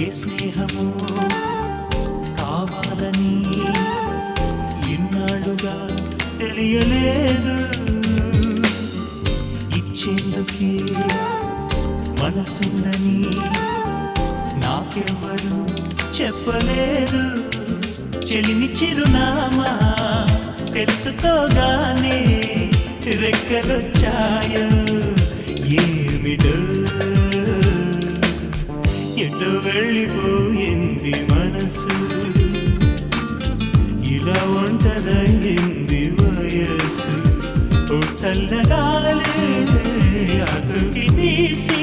ఏ స్నేహము కావాలని ఇన్నాళ్ళుగా తెలియలేదు. ఇచ్చేందుకే మనసుందని నాకెవ్వరు చెప్పలేదు. చెలిమి చిరునామా తెలుసుకోగానే రెక్కలొచ్చాయో ఏమిటో, ఎటో వెళ్ళిపోయింది మనసు, ఇలా ఒంటరైంది వయస్సు. ఓ చల్లగాలే అచుకి తీసి